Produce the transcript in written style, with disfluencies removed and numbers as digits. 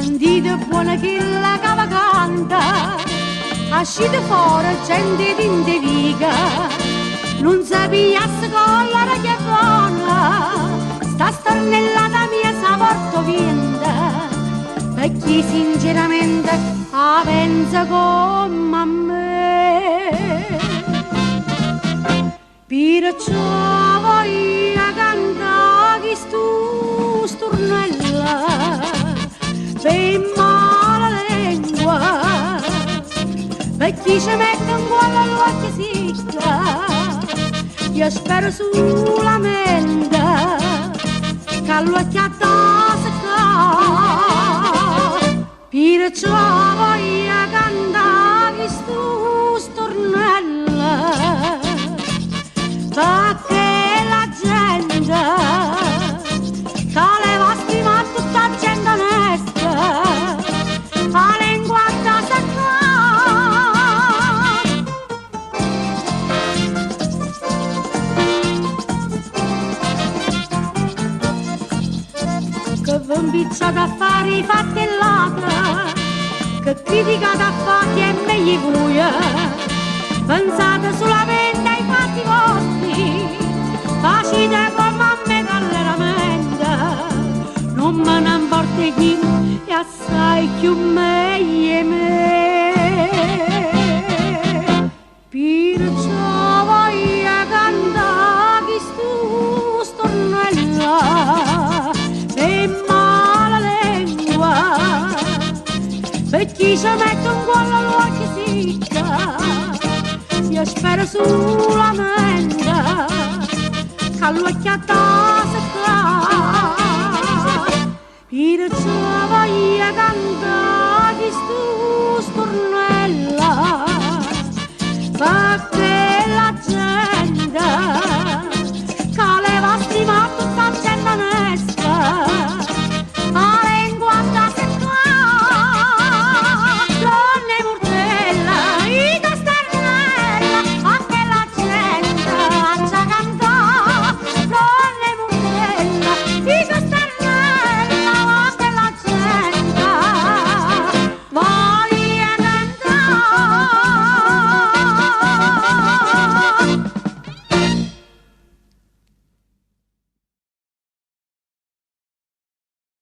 Sentite buona che la cava canta, ascite fuori gente d'indeviga, non sapiasse collera che è buona, sta stornellata mia sa porto vinta, perché sinceramente la pensa come a me. Perciò voglio cantare che stu stornella per mala lingua, perché ci mette un cuore all'occhio sicca. Io spero solamente che all'occhio secca. Perciò voglio cantare che stu stornella, perché la gente che le va stimare tutta gente onesta, la lingua da secca. Che vi impicciate a fare i fatti l'altra, che criticate a fatti è meglio voi, pensate solamente ai fatti vostri, facite come a me calleramente, non me ne importa chi è assai più meglio me. Perciò voglio cantare che stu stornella per mala lingua, perché ci mette un cuore all'occhio sicca. Io spero solamente che all'occhio secca. Perciò voglio cantare che stu stornella